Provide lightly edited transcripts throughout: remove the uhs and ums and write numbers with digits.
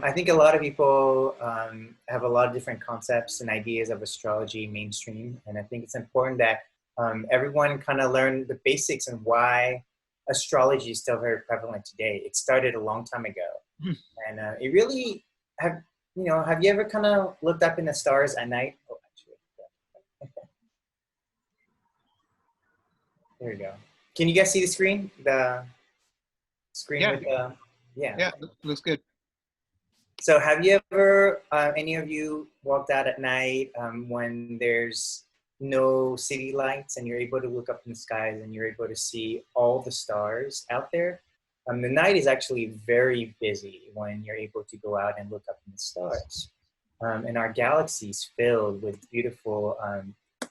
I think a lot of people have a lot of different concepts and ideas of astrology mainstream, and I think it's important that everyone kind of learn the basics and why astrology is still very prevalent today. It started a long time ago, and it really have you ever kind of looked up in the stars at night? Oh, actually, there we go. Can you guys see the screen? The screen Yeah. with the Yeah, looks good. So have you ever, any of you walked out at night when there's no city lights and you're able to look up in the skies and you're able to see all the stars out there? The night is actually very busy when you're able to go out and look up in the stars. And our galaxy is filled with beautiful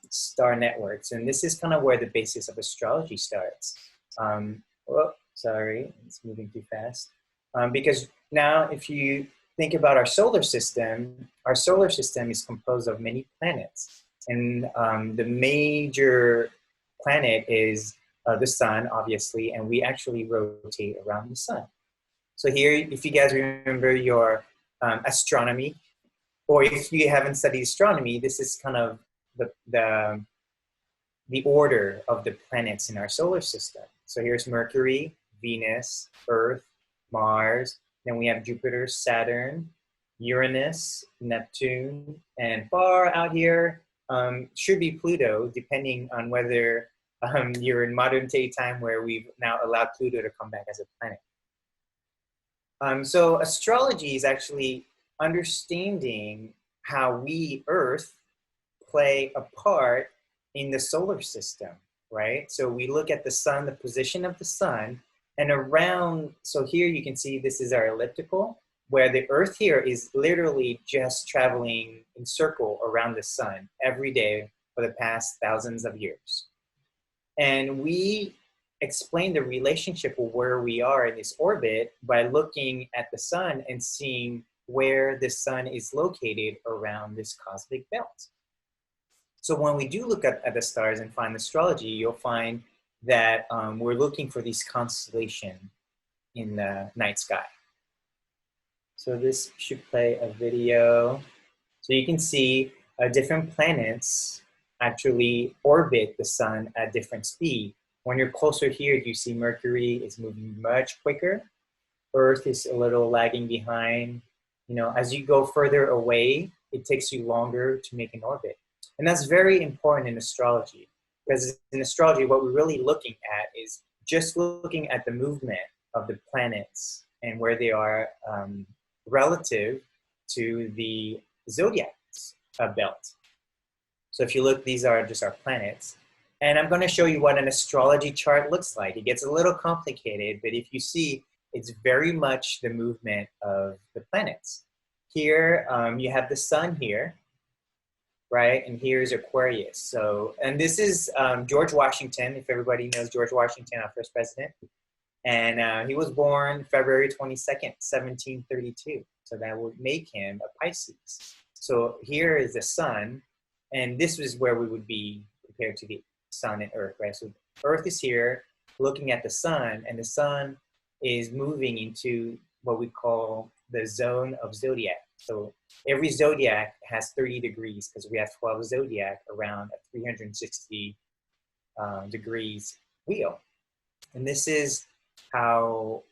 star networks. And this is kind of where the basis of astrology starts. Oh, sorry, it's moving too fast. Because now if you think about our solar system is composed of many planets. And the major planet is the sun, obviously, and we actually rotate around the sun. So here, if you guys remember your astronomy, or if you haven't studied astronomy, this is kind of the order of the planets in our solar system. So here's Mercury, Venus, Earth, Mars, then we have Jupiter, Saturn, Uranus, Neptune, and far out here should be Pluto, depending on whether you're in modern day time where we've now allowed Pluto to come back as a planet. So astrology is actually understanding how we, Earth, play a part in the solar system, right? So we look at the sun, the position of the sun, and around, so here you can see this is our elliptical, where the Earth here is literally just traveling in circle around the sun every day for the past thousands of years. And we explain the relationship of where we are in this orbit by looking at the sun and seeing where the sun is located around this cosmic belt. So when we do look at the stars and find astrology, you'll find that we're looking for these constellations in the night sky. So this should play a video. So you can see different planets actually orbit the sun at different speed. When you're closer here, you see Mercury is moving much quicker. Earth is a little lagging behind. You know, as you go further away, it takes you longer to make an orbit. And that's very important in astrology. Because in astrology, what we're really looking at is just looking at the movement of the planets and where they are relative to the zodiac belt. So if you look, these are just our planets. And I'm going to show you what an astrology chart looks like. It gets a little complicated, but if you see, it's very much the movement of the planets. Here, you have the sun here. Right, and here's Aquarius. So, and this is George Washington, if everybody knows George Washington, our first president. And he was born February 22nd, 1732. So that would make him a Pisces. So here is the sun, and this is where we would be compared to the sun and Earth, right? So Earth is here looking at the sun, and the sun is moving into what we call the zone of zodiac. So every zodiac has 30 degrees because we have 12 zodiac around a 360 degrees wheel. And this is how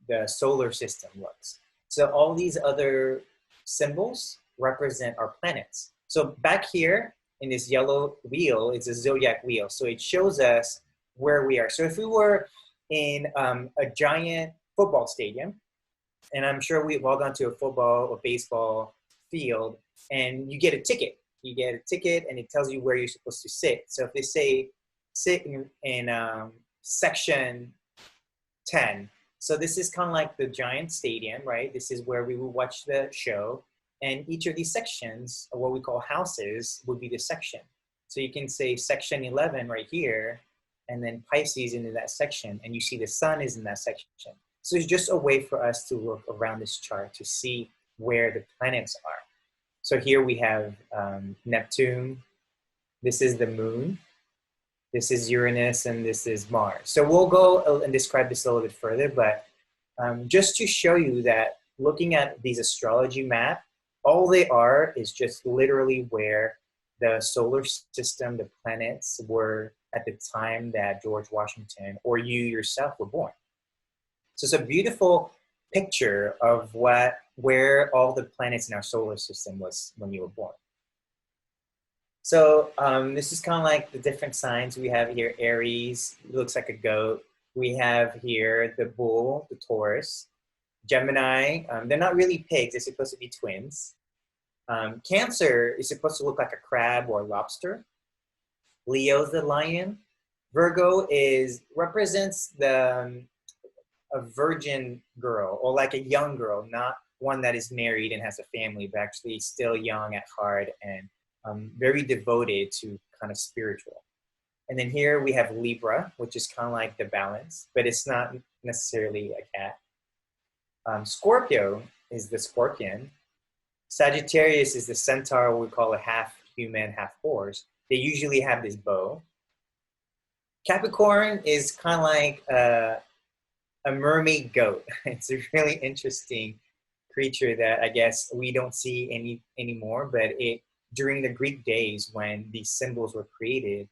the solar system looks. So all these other symbols represent our planets. So back here in this yellow wheel is a zodiac wheel. So it shows us where we are. So if we were in a giant football stadium, and I'm sure we've all gone to a football or baseball field, and you get a ticket. You get a ticket, and it tells you where you're supposed to sit. So if they say sit in section 10, so this is kind of like the giant stadium, right? This is where we will watch the show, and each of these sections, or what we call houses, would be the section. So you can say section 11 right here, and then Pisces into that section, and you see the sun is in that section. So it's just a way for us to look around this chart to see where the planets are. So here we have Neptune. This is the moon. This is Uranus, and this is Mars. So we'll go and describe this a little bit further, but just to show you that looking at these astrology map, all they are is just literally where the solar system, the planets were at the time that George Washington or you yourself were born. So it's a beautiful picture of where all the planets in our solar system was when you were born. So this is kind of like the different signs we have here. Aries looks like a goat. We have here the bull, the Taurus. Gemini, they're not really pigs, they're supposed to be twins. Cancer is supposed to look like a crab or a lobster. Leo's the lion. Virgo represents a virgin girl, or like a young girl, not one that is married and has a family, but actually still young at heart and very devoted to kind of spiritual. And then here we have Libra, which is kind of like the balance, but it's not necessarily a cat. Scorpio is the scorpion. Sagittarius is the centaur, we call it half human, half horse. They usually have this bow. Capricorn is kind of like a mermaid goat. It's a really interesting creature that I guess we don't see anymore, but during the Greek days when these symbols were created,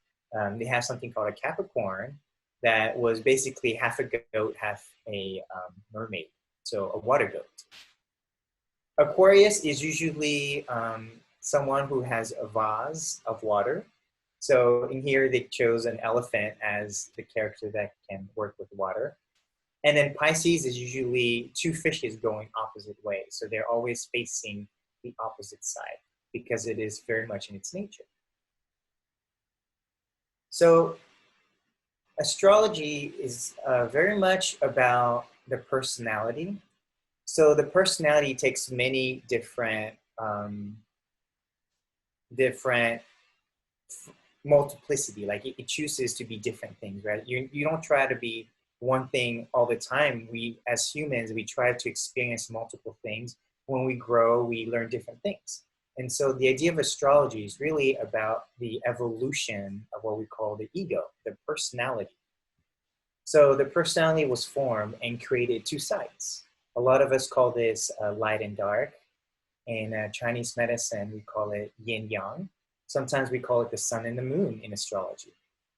they have something called a Capricorn that was basically half a goat, half a mermaid, so a water goat. Aquarius is usually someone who has a vase of water. So in here they chose an elephant as the character that can work with water. And then Pisces is usually two fishes going opposite ways. So they're always facing the opposite side because it is very much in its nature. So astrology is very much about the personality. So the personality takes many different multiplicity, like it chooses to be different things, right? You don't try to be one thing all the time. We, as humans, we try to experience multiple things. When we grow, we learn different things. And so the idea of astrology is really about the evolution of what we call the ego, the personality. So the personality was formed and created two sides. A lot of us call this light and dark. In Chinese medicine, we call it yin yang. Sometimes we call it the sun and the moon in astrology.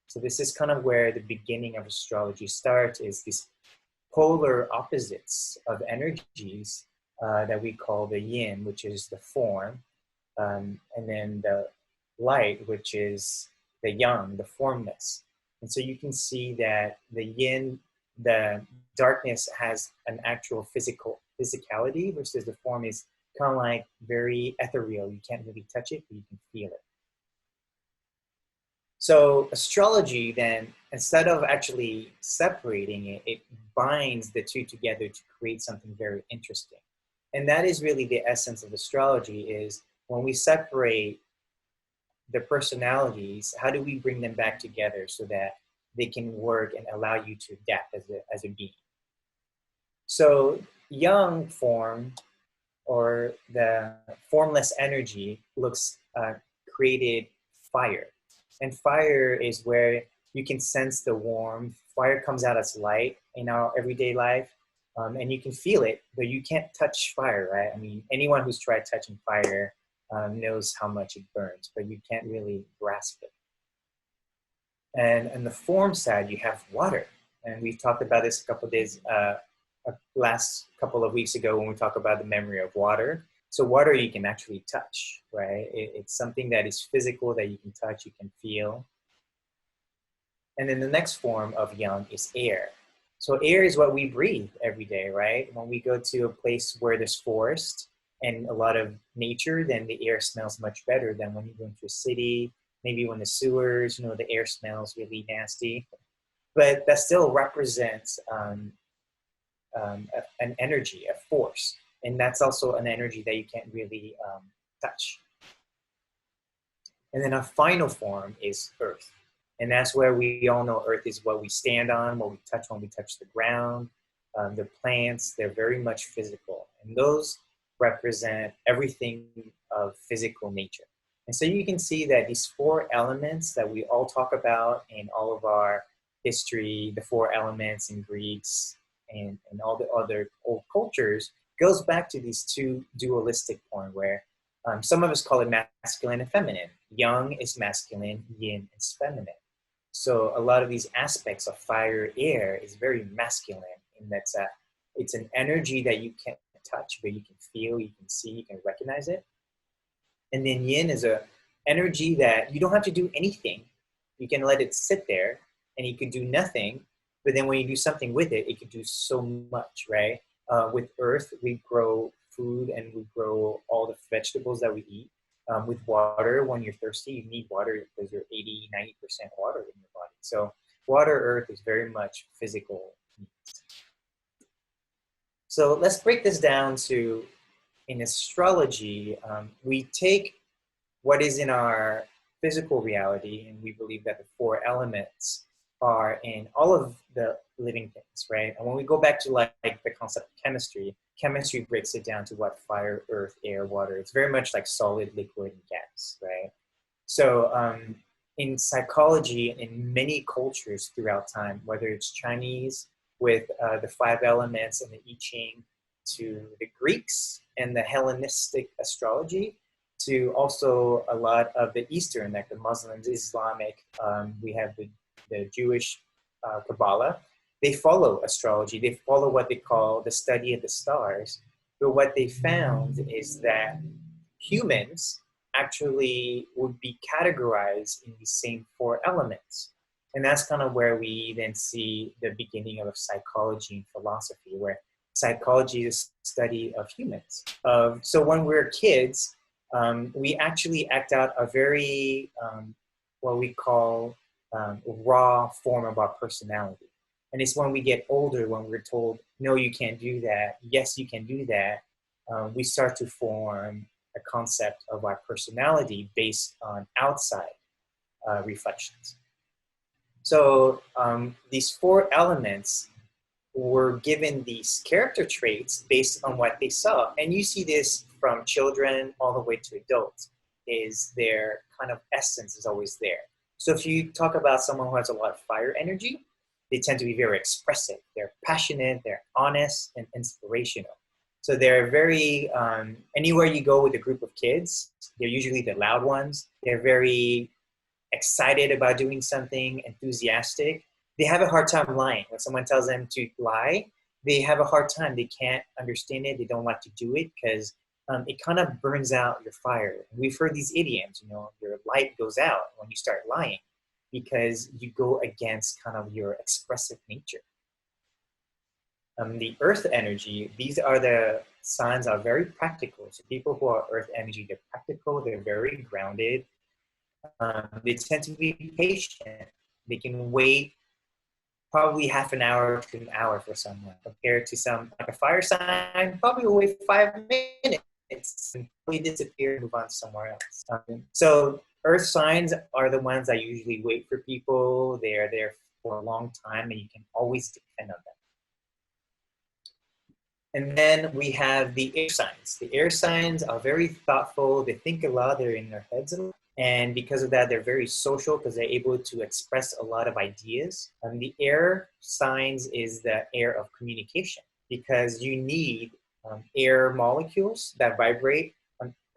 So this is kind of where the beginning of astrology starts, is these polar opposites of energies that we call the yin, which is the form, and then the light, which is the yang, the formless. And so you can see that the yin, the darkness has an actual physicality, versus the form is kind of like very ethereal. You can't really touch it, but you can feel it. So astrology then, instead of actually separating it, it binds the two together to create something very interesting. And that is really the essence of astrology, is when we separate the personalities, how do we bring them back together so that they can work and allow you to adapt as a being? So yang form, or the formless energy, created fire. And fire is where you can sense the warmth. Fire comes out as light in our everyday life, and you can feel it, but you can't touch fire, right? I mean, anyone who's tried touching fire knows how much it burns, but you can't really grasp it. And on the form side, you have water. And we talked about this last couple of weeks ago when we talked about the memory of water. So water you can actually touch, right? It's something that is physical, that you can touch, you can feel. And then the next form of yang is air. So air is what we breathe every day, right? When we go to a place where there's forest and a lot of nature, then the air smells much better than when you go into a city. Maybe when the sewers, the air smells really nasty. But that still represents an energy, a force. And that's also an energy that you can't really touch. And then a final form is earth. And that's where we all know earth is what we stand on, what we touch when we touch the ground. The plants, they're very much physical. And those represent everything of physical nature. And so you can see that these four elements that we all talk about in all of our history, the four elements in Greeks and all the other old cultures, goes back to these two dualistic point where some of us call it masculine and feminine. Yang is masculine, yin is feminine. So a lot of these aspects of fire, air is very masculine in that it's an energy that you can't touch, but you can feel, you can see, you can recognize it. And then yin is a energy that you don't have to do anything. You can let it sit there and you could do nothing. But then when you do something with it, it could do so much, right? With earth, we grow food and we grow all the vegetables that we eat. With water, when you're thirsty, you need water because you're 80, 90% water in your body. So water, earth is very much physical needs. So let's break this down to, in astrology, we take what is in our physical reality, and we believe that the four elements are in all of the living things, right? And when we go back to like the concept of chemistry, chemistry breaks it down to what fire, earth, air, water. It's very much like solid, liquid, and gas, right? So in psychology, in many cultures throughout time, whether it's Chinese with the five elements and the I Ching, to the Greeks and the Hellenistic astrology, to also a lot of the Eastern, like the Muslims, Islamic, we have the Jewish Kabbalah. They follow astrology. They follow what they call the study of the stars. But what they found is that humans actually would be categorized in the same four elements. And that's kind of where we then see the beginning of psychology and philosophy, where psychology is the study of humans. So when we're kids, we actually act out a very, what we call raw form of our personality. And it's when we get older, when we're told, no, you can't do that. Yes, you can do that. We start to form a concept of our personality based on outside reflections. So these four elements were given these character traits based on what they saw. And you see this from children all the way to adults, is their kind of essence is always there. So if you talk about someone who has a lot of fire energy, they tend to be very expressive. They're passionate, they're honest, and inspirational. So they're very, anywhere you go with a group of kids, they're usually the loud ones. They're very excited about doing something, enthusiastic. They have a hard time lying. When someone tells them to lie, they have a hard time. They can't understand it. They don't like to do it because it kind of burns out your fire. We've heard these idioms, your light goes out when you start lying because you go against kind of your expressive nature. The earth energy, these are the signs are very practical. So people who are earth energy, they're practical, they're very grounded. They tend to be patient. They can wait probably half an hour to an hour for someone, compared to some, like a fire sign, probably will wait 5 minutes and probably disappear and move on somewhere else. So earth signs are the ones that usually wait for people. They are there for a long time and you can always depend on them. And then we have the air signs. The air signs are very thoughtful. They think a lot. They're in their heads a lot. And because of that, they're very social because they're able to express a lot of ideas. The air signs is the air of communication because you need air molecules that vibrate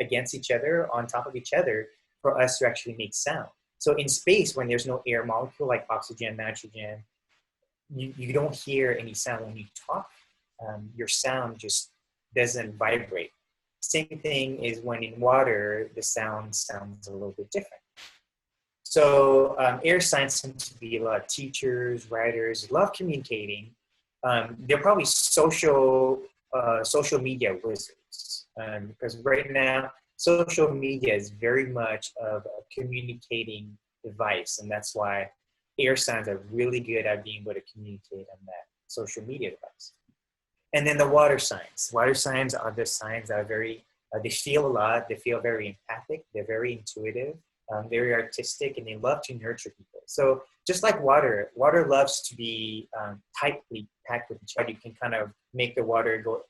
against each other, on top of each other, for us to actually make sound. So in space, when there's no air molecule like oxygen, nitrogen, you don't hear any sound. When you talk, your sound just doesn't vibrate. Same thing is when in water, the sound sounds a little bit different. So air signs tend to be a lot of teachers, writers, love communicating. They're probably social media wizards because right now, social media is very much of a communicating device. And that's why air signs are really good at being able to communicate on that social media device. And then the water signs. Water signs are the signs that are very, they feel a lot, they feel very empathic, they're very intuitive, very artistic, and they love to nurture people. So just like water loves to be tightly packed with each other. You can kind of make the water go,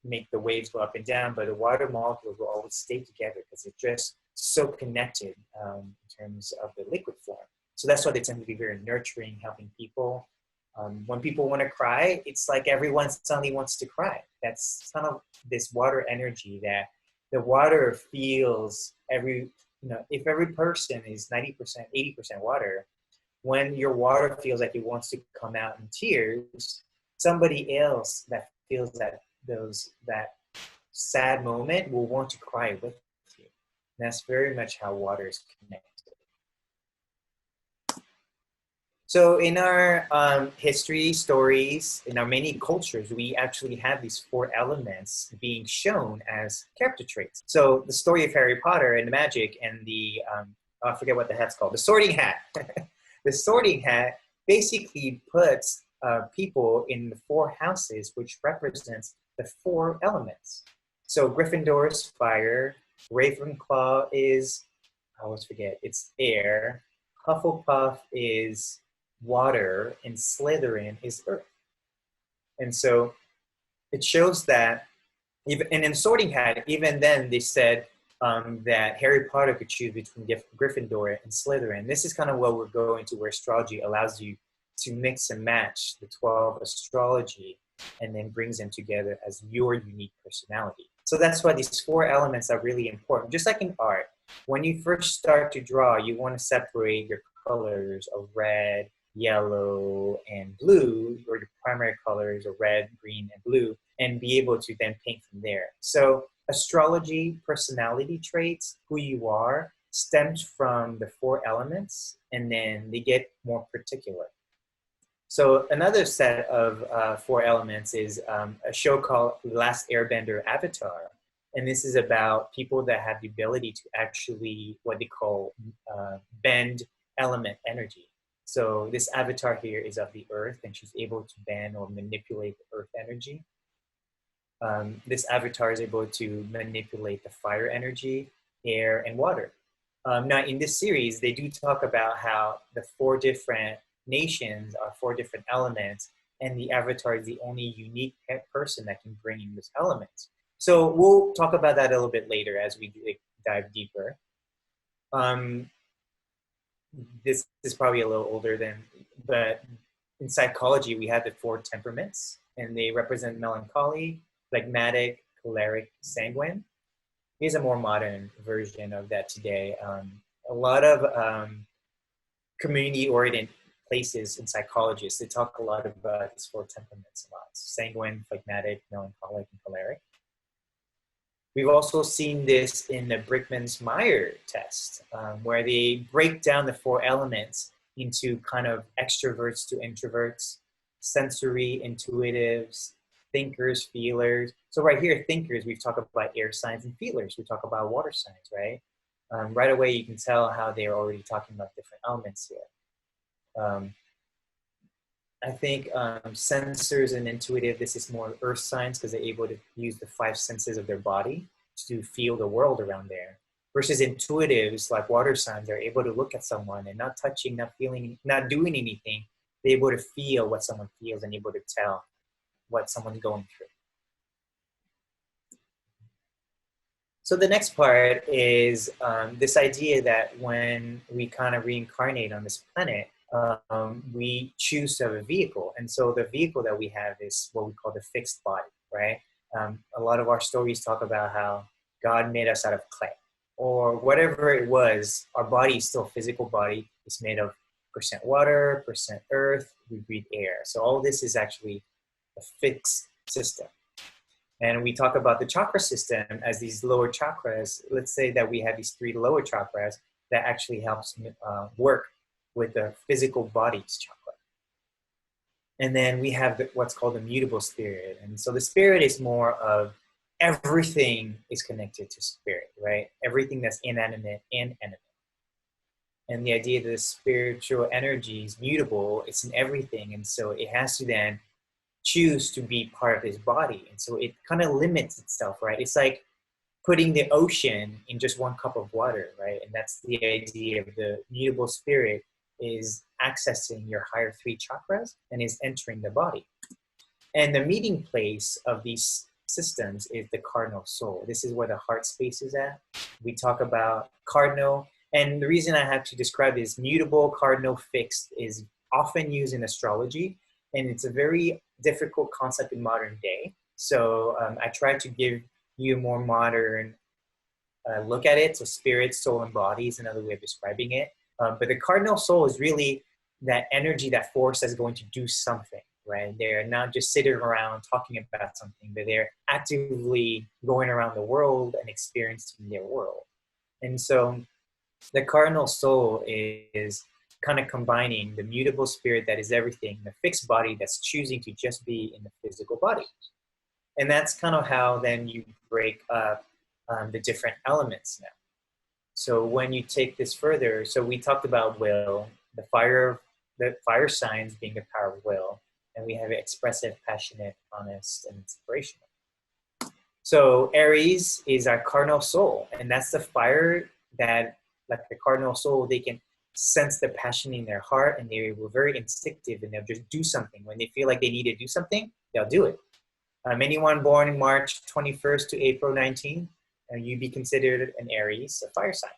make the waves go up and down, but the water molecules will always stay together because it's just so connected in terms of the liquid form. So that's why they tend to be very nurturing, helping people. When people want to cry, it's like everyone suddenly wants to cry. That's kind of this water energy that the water feels if every person is 90%, 80% water, when your water feels like it wants to come out in tears, somebody else that feels that sad moment will want to cry with you. And that's very much how water is connected. So in our history, stories, in our many cultures, we actually have these 4 elements being shown as character traits. So the story of Harry Potter and the magic and I forget what the hat's called, the sorting hat. The sorting hat basically puts people in the 4 houses, which represents the 4 elements. So Gryffindor is fire, Ravenclaw is, I always forget, it's air, Hufflepuff is water, and Slytherin is earth. And so it shows that, and in Sorting Hat, even then they said that Harry Potter could choose between Gryffindor and Slytherin. This is kind of what we're going to, where astrology allows you to mix and match the 12 astrology and then brings them together as your unique personality. So that's why these 4 elements are really important. Just like in art, when you first start to draw, you want to separate your colors of red, yellow, and blue, or your primary colors of red, green, and blue, and be able to then paint from there. So astrology, personality traits, who you are, stems from the 4 elements, and then they get more particular. So another set of 4 elements is a show called Last Airbender Avatar. And this is about people that have the ability to actually, what they call, bend element energy. So this avatar here is of the earth, and she's able to bend or manipulate the earth energy. This avatar is able to manipulate the fire energy, air, and water. Now in this series, they do talk about how the 4 different nations are 4 different elements, and the avatar is the only unique person that can bring in those elements. So we'll talk about that a little bit later as we dive deeper. This is probably a little older but in psychology, we have the 4 temperaments, and they represent melancholy, phlegmatic, choleric, sanguine. Here's a more modern version of that today. A lot of community-oriented places in psychologists, they talk a lot about these 4 temperaments a lot: sanguine, phlegmatic, melancholic, and choleric. We've also seen this in the Brickman's-Meyer test, where they break down the 4 elements into kind of extroverts to introverts, sensory, intuitives, thinkers, feelers. So right here, thinkers, we've talked about air signs, and feelers, we talk about water signs, right? Right away, you can tell how they're already talking about different elements here. I think sensors and intuitive, this is more earth signs because they're able to use the 5 senses of their body to feel the world around there. Versus intuitives, like water signs, they're able to look at someone and not touching, not feeling, not doing anything. They're able to feel what someone feels and able to tell what someone's going through. So the next part is this idea that when we kind of reincarnate on this planet, we choose to have a vehicle. And so the vehicle that we have is what we call the fixed body, right? A lot of our stories talk about how God made us out of clay, or whatever it was. Our body is still a physical body. It's made of % water, % earth, we breathe air. So all this is actually a fixed system. And we talk about the chakra system as these lower chakras. Let's say that we have these 3 lower chakras that actually helps work with the physical body's chakra. And then we have what's called the mutable spirit. And so the spirit is more of everything is connected to spirit, right? Everything that's inanimate and animate. And the idea that the spiritual energy is mutable, it's in everything. And so it has to then choose to be part of his body. And so it kind of limits itself, right? It's like putting the ocean in just 1 cup of water, right? And that's the idea of the mutable spirit, is accessing your higher 3 chakras and is entering the body. And the meeting place of these systems is the cardinal soul. This is where the heart space is at. We talk about cardinal, and the reason I have to describe this mutable, cardinal, fixed is often used in astrology. and it's a very difficult concept in modern day. So I try to give you a more modern look at it. So spirit, soul, and body is another way of describing it. But the cardinal soul is really that energy, that force that's going to do something, right? They're not just sitting around talking about something, but they're actively going around the world and experiencing their world. And so the cardinal soul is kind of combining the mutable spirit that is everything, the fixed body that's choosing to just be in the physical body. And that's kind of how then you break up the different elements now. So when you take this further, so we talked about will, the fire signs being the power of will, and we have expressive, passionate, honest, and inspirational. So Aries is our cardinal soul, and that's the fire that, like the cardinal soul, they can sense the passion in their heart, and they were very instinctive, and they'll just do something. When they feel like they need to do something, they'll do it. Anyone born in March 21st to April 19th, you'd be considered an Aries, a fire sign.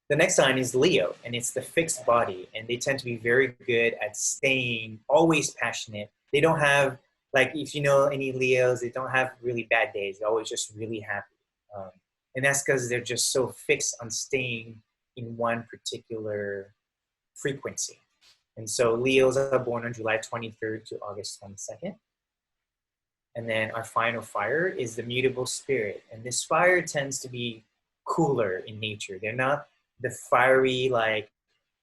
The next sign is Leo, and it's the fixed body, and they tend to be very good at staying always passionate. They don't have, like, if you know any Leos, they don't have really bad days. They're always just really happy. And that's because they're just so fixed on staying in one particular frequency. And so Leos are born on July 23rd to August 22nd. And then our final fire is the mutable spirit. And this fire tends to be cooler in nature. They're not the fiery, like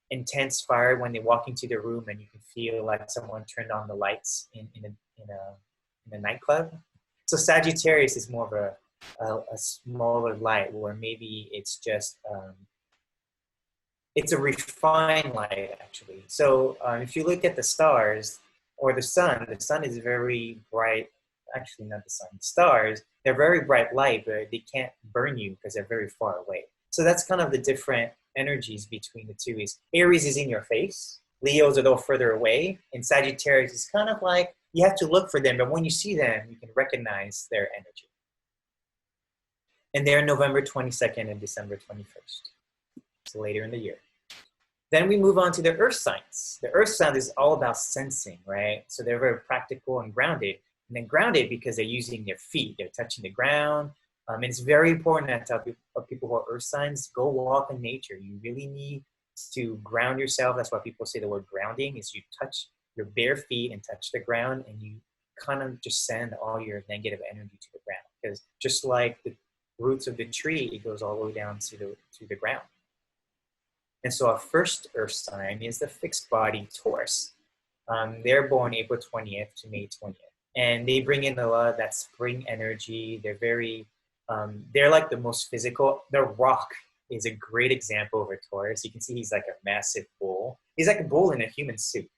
intense fire when they walk into the room and you can feel like someone turned on the lights in a nightclub. So Sagittarius is more of a smaller light, where maybe it's just, it's a refined light actually. So if you look at the stars or the sun is very bright. Actually, not the sun, stars, they're very bright light, but they can't burn you because they're very far away. So that's kind of the different energies between the two. Is Aries is in your face, Leo's a little further away, and Sagittarius is kind of like, you have to look for them, but when you see them, you can recognize their energy. And they're November 22nd and December 21st. So later in the year. Then we move on to the earth signs. The earth sign is all about sensing, right? So they're very practical and grounded. And then grounded because they're using their feet, they're touching the ground. And it's very important to tell people who are earth signs, go walk in nature. You really need to ground yourself. That's why people say the word grounding is you touch your bare feet and touch the ground, and you kind of just send all your negative energy to the ground. Because just like the roots of the tree, it goes all the way down to the ground. And so our first earth sign is the fixed body Taurus. They're born April 20th to May 20th. And they bring in a lot of that spring energy. They're very, they're like the most physical. The Rock is a great example of a Taurus. You can see he's like a massive bull. He's like a bull in a human suit.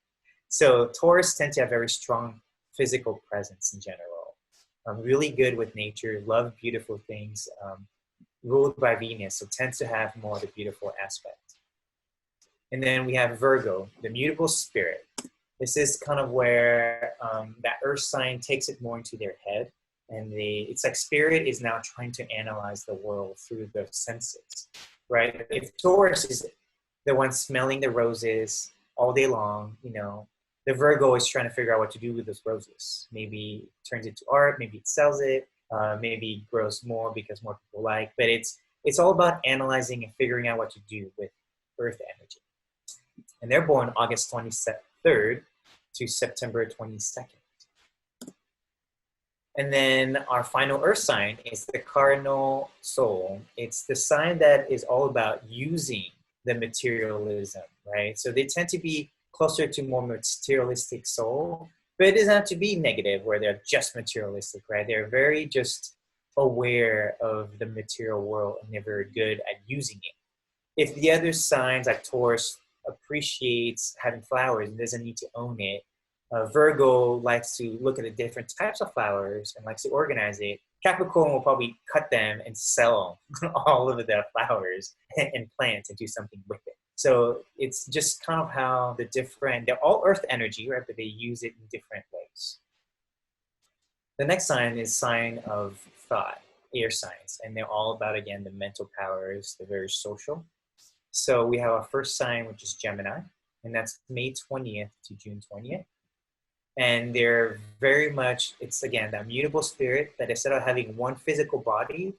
So Taurus tend to have very strong physical presence in general. Really good with nature, love beautiful things, ruled by Venus, so tends to have more of the beautiful aspect. And then we have Virgo, the mutable spirit. This is kind of where that earth sign takes it more into their head. And it's like spirit is now trying to analyze the world through the senses, right? If Taurus is the one smelling the roses all day long, you know, the Virgo is trying to figure out what to do with those roses. Maybe it turns it to art, maybe it sells it, maybe it grows more because more people like, but it's all about analyzing and figuring out what to do with earth energy. And they're born August 23rd to September 22nd. And then our final earth sign is the cardinal soul. It's the sign that is all about using the materialism, right? So they tend to be closer to more materialistic soul, but it doesn't have to be negative where they're just materialistic, right? They're very just aware of the material world and they're very good at using it. If the other signs like Taurus appreciates having flowers and doesn't need to own it, Virgo likes to look at the different types of flowers and likes to organize it. Capricorn will probably cut them and sell all of the flowers and plants and do something with it. So it's just kind of how they're all earth energy, right? But they use it in different ways. The next sign is sign of thought, air signs. And they're all about, again, the mental powers. They're very social. So we have our first sign, which is Gemini. and that's May 20th to June 20th. And they're very much, it's again, that mutable spirit that instead of having one physical body,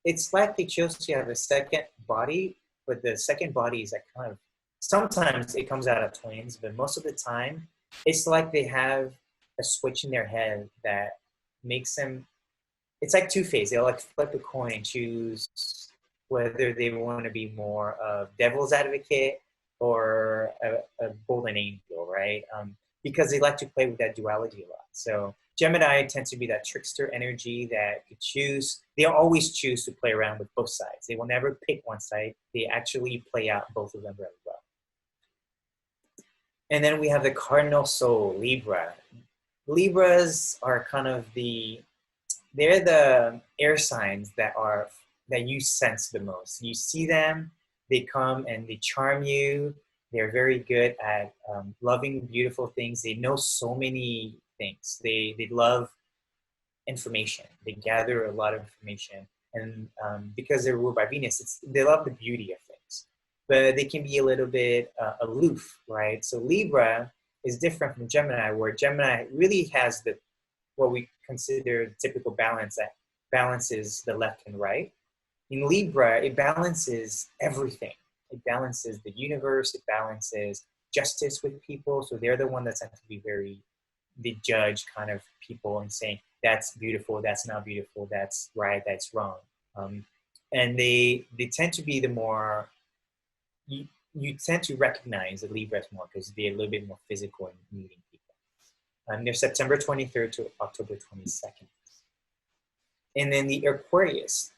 it's like they chose to have a second body, but the second body is like kind of, sometimes it comes out of twins, but most of the time, it's like they have a switch in their head that makes them, it's like two-phase. They'll like flip a coin and choose whether they want to be more of devil's advocate or a golden angel, right? Because they like to play with that duality a lot. So Gemini tends to be that trickster energy that could choose, they'll always choose to play around with both sides. They will never pick one side. They actually play out both of them really well. And then we have the cardinal soul, Libra. Libras are kind of they're the air signs that you sense the most. You see them, they come and they charm you. They're very good at loving beautiful things. They know so many things. They love information. They gather a lot of information. And because they're ruled by Venus, they love the beauty of things. But they can be a little bit aloof, right? So Libra is different from Gemini, where Gemini really has what we consider the typical balance that balances the left and right. In Libra, it balances everything. It balances the universe. It balances justice with people. So they're the one that tend to be they judge kind of people and saying, that's beautiful, that's not beautiful, that's right, that's wrong. And they tend to be the more, you tend to recognize the Libras more because they're a little bit more physical in meeting people. They're September 23rd to October 22nd. And then the Aquarius,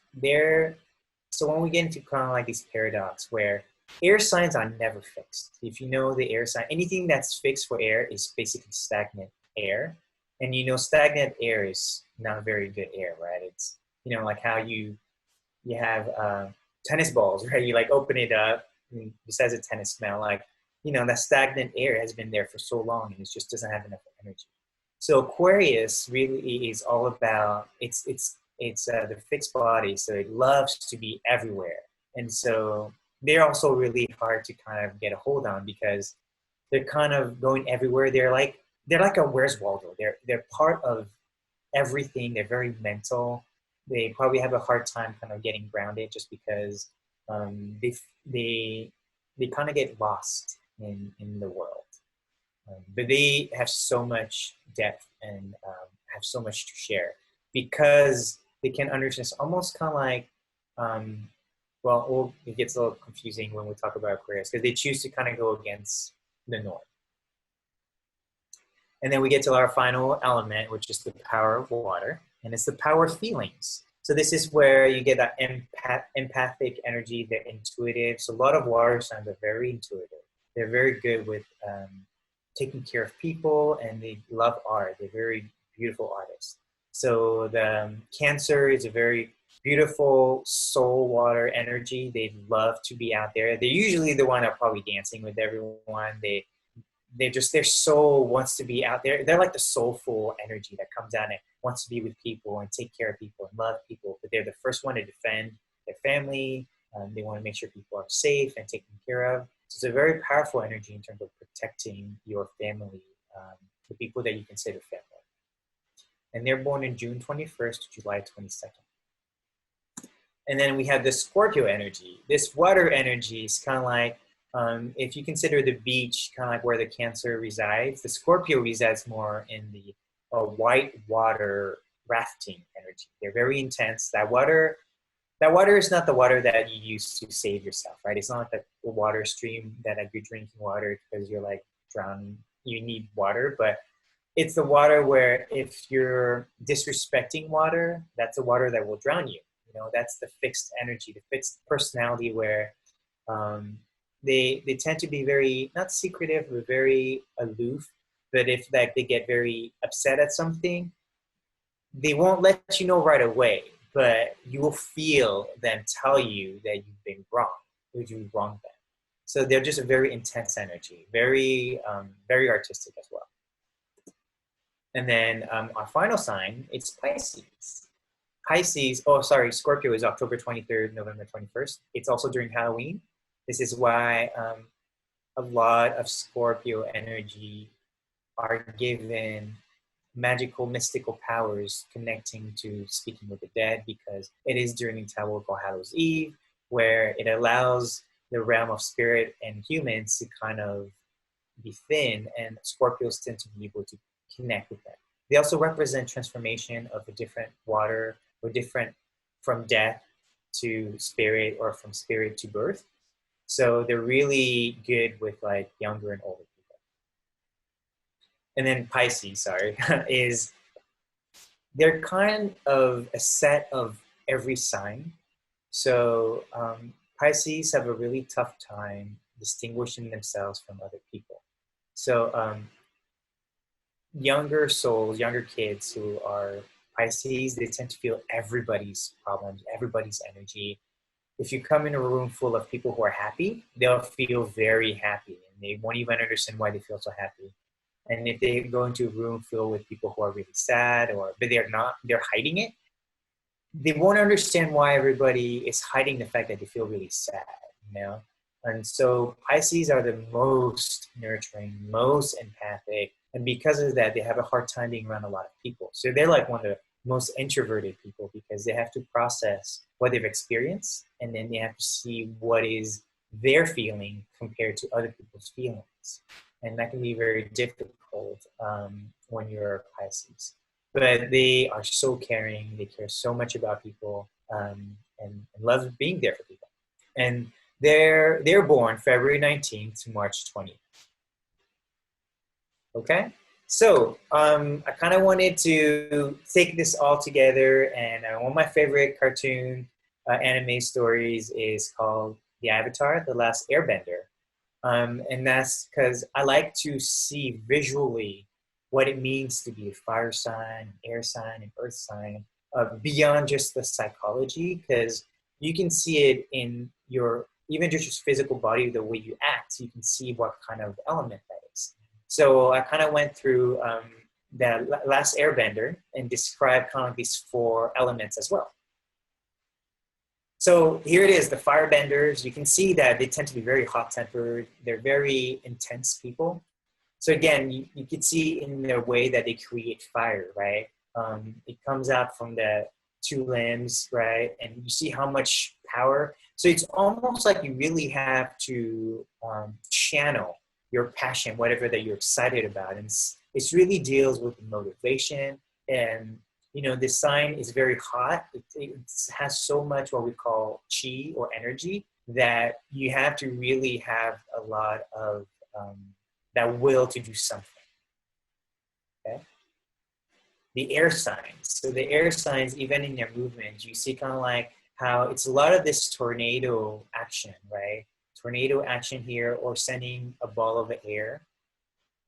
so when we get into kind of like this paradox where air signs are never fixed. If you know the air sign, anything that's fixed for air is basically stagnant air. And you know, stagnant air is not very good air, right? It's, like how you have tennis balls, right? You like open it up, and besides the tennis smell, like, that stagnant air has been there for so long and it just doesn't have enough energy. So Aquarius really is all about, it's the fixed body, so it loves to be everywhere. And so they're also really hard to kind of get a hold on because they're kind of going everywhere. They're like a Where's Waldo. They're part of everything. They're very mental. They probably have a hard time kind of getting grounded just because they kind of get lost in the world. But they have so much depth and have so much to share because they can understand. It's almost kind of like, it gets a little confusing when we talk about Aquarius because they choose to kind of go against the norm. And then we get to our final element, which is the power of water, and it's the power of feelings. So this is where you get that empathic energy, the intuitive. So a lot of water signs are very intuitive. They're very good with taking care of people, and they love art. They're very beautiful artists. So the Cancer is a very beautiful soul water energy. They love to be out there. They're usually the one that probably dancing with everyone. Their soul wants to be out there. They're like the soulful energy that comes out and wants to be with people and take care of people and love people. But they're the first one to defend their family. They want to make sure people are safe and taken care of. So it's a very powerful energy in terms of protecting your family, the people that you consider family. And they're born in June 21st to July 22nd. And then we have the Scorpio energy. This water energy is kind of like, if you consider the beach kind of like where the Cancer resides, the Scorpio resides more in the white water rafting energy. They're very intense. That water is not the water that you use to save yourself, right? It's not like the water stream that you're drinking water because you're like drowning, you need water, but it's the water where if you're disrespecting water, that's the water that will drown you. That's the fixed energy, the fixed personality where they tend to be very, not secretive, but very aloof. But if they get very upset at something, they won't let you know right away, but you will feel them tell you that you've been wrong, that you wronged them. So they're just a very intense energy, very, very artistic as well. And then our final sign, it's Pisces. Scorpio is October 23rd, November 21st. It's also during Halloween. This is why a lot of Scorpio energy are given magical, mystical powers connecting to speaking with the dead, because it is during Tao called Hallows Eve, where it allows the realm of spirit and humans to kind of be thin, and Scorpios tend to be able to connect with them. They also represent transformation of a different water, or different from death to spirit, or from spirit to birth. So they're really good with like younger and older people. And then Pisces, sorry, is they're kind of a set of every sign. So Pisces have a really tough time distinguishing themselves from other people. So younger souls, younger kids who are Pisces, they tend to feel everybody's problems, everybody's energy. If you come in a room full of people who are happy, they'll feel very happy, and they won't even understand why they feel so happy. And if they go into a room filled with people who are really sad, or but they're not, they're hiding it, they won't understand why everybody is hiding the fact that they feel really sad, you know? And so Pisces are the most nurturing, most empathic, and because of that, they have a hard time being around a lot of people. So they're like one of the most introverted people, because they have to process what they've experienced, and then they have to see what is their feeling compared to other people's feelings. And that can be very difficult when you're Pisces. But they are so caring. They care so much about people, and love being there for people. And they're born February 19th to March 20th. Okay? So I kind of wanted to take this all together, and one of my favorite cartoon anime stories is called The Avatar, The Last Airbender. And that's because I like to see visually what it means to be a fire sign, air sign, and earth sign, beyond just the psychology, because you can see it in your, even just your physical body, the way you act, you can see what kind of element that is. So I kind of went through the Last Airbender and described kind of these four elements as well. So here it is, the firebenders. You can see that they tend to be very hot-tempered. They're very intense people. So again, you can see in their way that they create fire, right? It comes out from the two limbs, right? And you see how much power. So it's almost like you really have to channel your passion, whatever that you're excited about. And it really deals with motivation. And, you know, this sign is very hot. It has so much what we call chi, or energy, that you have to really have a lot of that will to do something. Okay. The air signs. So the air signs, even in their movements, you see kind of like how it's a lot of this tornado action, right? Tornado action here, or sending a ball of air,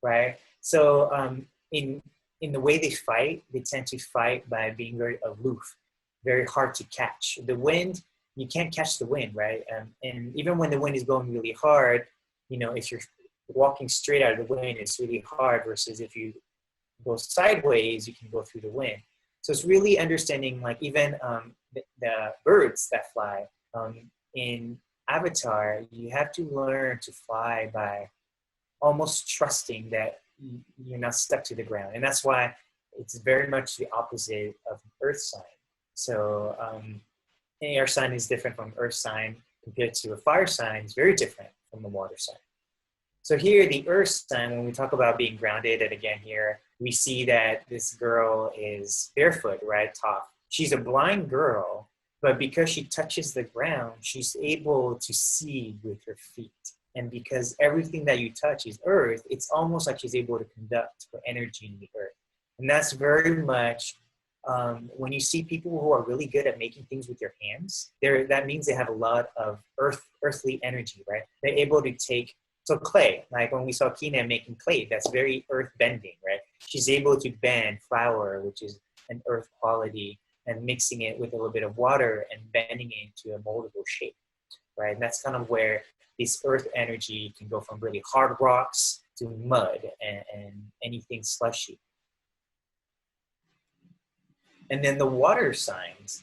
right? So in the way they fight, they tend to fight by being very aloof, very hard to catch. The wind, you can't catch the wind, right? And even when the wind is blowing really hard, you know, if you're walking straight out of the wind, it's really hard, versus if you go sideways, you can go through the wind. So it's really understanding, like even the birds that fly. In Avatar, you have to learn to fly by almost trusting that you're not stuck to the ground. And that's why it's very much the opposite of an earth sign. So an air sign is different from earth sign, compared to a fire sign is very different from a water sign. So here, the earth sign, when we talk about being grounded, and again here, we see that this girl is barefoot, right, top. She's a blind girl, but because she touches the ground, she's able to see with her feet. And because everything that you touch is earth, it's almost like she's able to conduct her energy in the earth. And that's very much, when you see people who are really good at making things with their hands, that means they have a lot of earthly energy, right? They're able to take, so clay, like when we saw Kina making clay, that's very earth bending, right? She's able to bend flour, which is an earth quality, and mixing it with a little bit of water and bending it into a moldable shape, right? And that's kind of where this earth energy can go from really hard rocks to mud and anything slushy. And then the water signs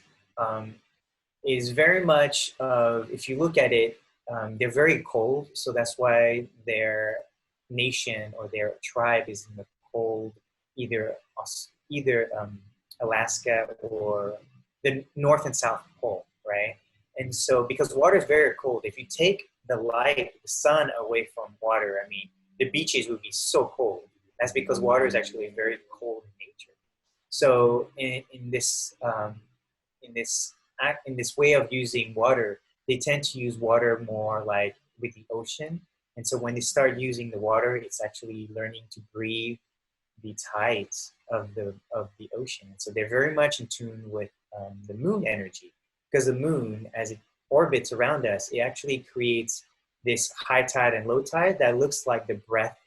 is very much, if you look at it, they're very cold, so that's why their nation or their tribe is in the cold, either Alaska or the North and South Pole, right? And so, because water is very cold, if you take the light, the sun away from water, I mean, the beaches would be so cold. That's because water is actually very cold in nature. So, in this way of using water, they tend to use water more like with the ocean. And so when they start using the water, it's actually learning to breathe the tides of the ocean. So they're very much in tune with the moon energy, because the moon, as it orbits around us, it actually creates this high tide and low tide that looks like the breath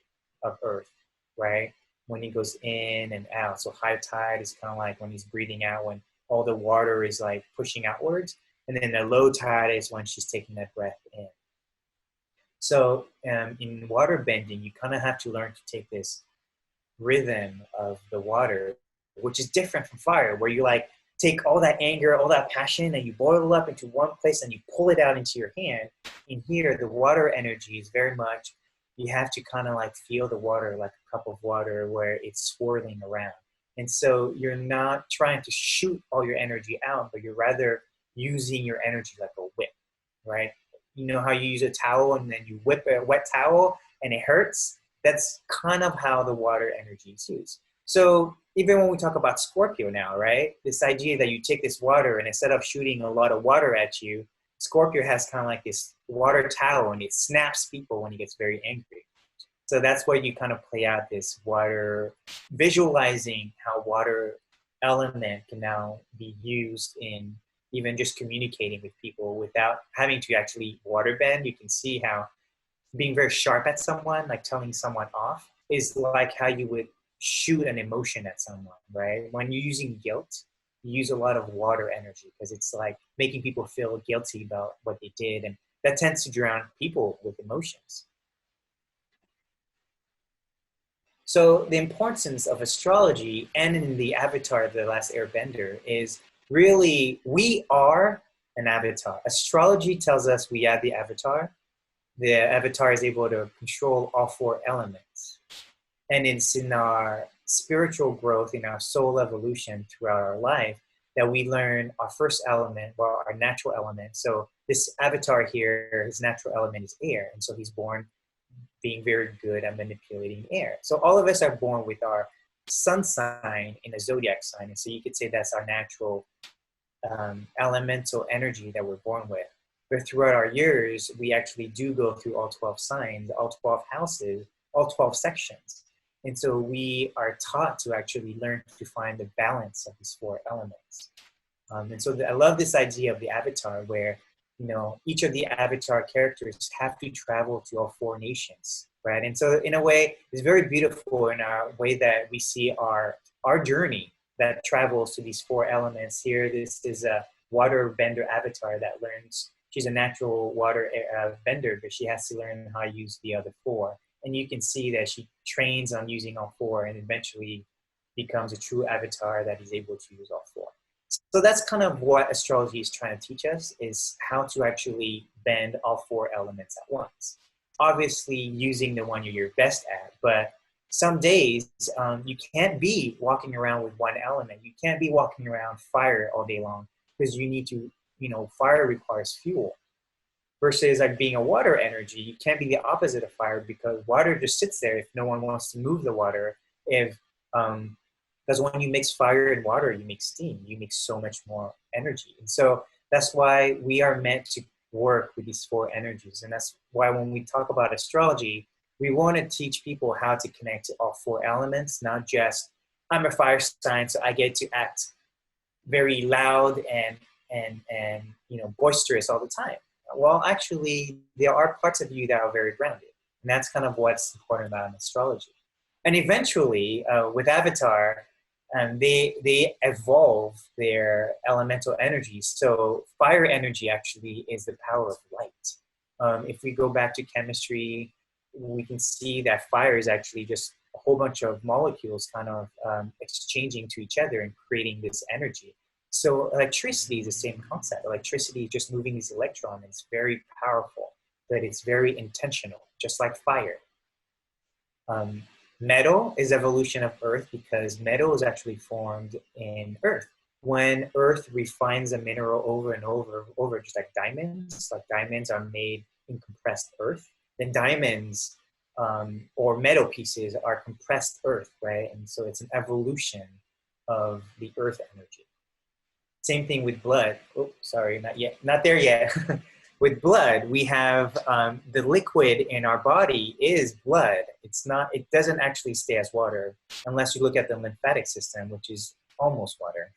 of Earth, right? When it goes in and out. So high tide is kind of like when he's breathing out, when all the water is like pushing outwards, and then the low tide is when she's taking that breath in. So in water bending, you kind of have to learn to take this rhythm of the water, which is different from fire, where you like take all that anger, all that passion, and you boil it up into one place and you pull it out into your hand. In here, the water energy is very much, you have to kind of like feel the water like a cup of water where it's swirling around. And so you're not trying to shoot all your energy out, but you're rather using your energy like a whip, right? You know how you use a towel and then you whip a wet towel and it hurts? That's kind of how the water energy is used. So even when we talk about Scorpio now, right? This idea that you take this water and instead of shooting a lot of water at you, Scorpio has kind of like this water towel and it snaps people when he gets very angry. So that's why you kind of play out this water, visualizing how water element can now be used in even just communicating with people without having to actually water bend. You can see how being very sharp at someone, like telling someone off, is like how you would shoot an emotion at someone, right? When you're using guilt, you use a lot of water energy because it's like making people feel guilty about what they did. And that tends to drown people with emotions. So the importance of astrology and in the avatar of the last airbender is really we are an avatar. Astrology tells us we are the avatar is able to control all four elements. And it's in our spiritual growth, in our soul evolution throughout our life, that we learn our first element, or our natural element. So this avatar here, his natural element is air. And so he's born being very good at manipulating air. So all of us are born with our sun sign in a zodiac sign. And so you could say that's our natural elemental energy that we're born with. But throughout our years, we actually do go through all 12 signs, all 12 houses, all 12 sections. And so we are taught to actually learn to find the balance of these four elements. And so I love this idea of the avatar where, you know, each of the avatar characters have to travel to all four nations, right? And so in a way, it's very beautiful in our way that we see our journey that travels to these four elements. Here, this is a water bender avatar that learns, she's a natural water bender, but she has to learn how to use the other four. And you can see that she trains on using all four and eventually becomes a true avatar that is able to use all four. So that's kind of what astrology is trying to teach us, is how to actually bend all four elements at once. Obviously using the one you're best at, but some days you can't be walking around with one element. You can't be walking around fire all day long because you need to, you know, fire requires fuel. Versus like being a water energy, you can't be the opposite of fire because water just sits there if no one wants to move the water. If because when you mix fire and water, you make steam. You make so much more energy. And so that's why we are meant to work with these four energies. And that's why when we talk about astrology, we want to teach people how to connect to all four elements, not just, I'm a fire sign, so I get to act very loud and you know, boisterous all the time. Well, actually, there are parts of you that are very grounded. And that's kind of what's important about astrology. And eventually, with Avatar, they evolve their elemental energies. So fire energy actually is the power of light. If we go back to chemistry, we can see that fire is actually just a whole bunch of molecules kind of exchanging to each other and creating this energy. So electricity is the same concept. Electricity is just moving these electrons. It's very powerful. but it's very intentional, just like fire. Metal is evolution of earth because metal is actually formed in earth. When earth refines a mineral over and over, just like diamonds are made in compressed earth, then diamonds or metal pieces are compressed earth, right? And so it's an evolution of the earth energy. Same thing with blood. Oh, sorry, not yet, not there yet. With blood, we have the liquid in our body is blood. It's not, it doesn't actually stay as water unless you look at the lymphatic system, which is almost water.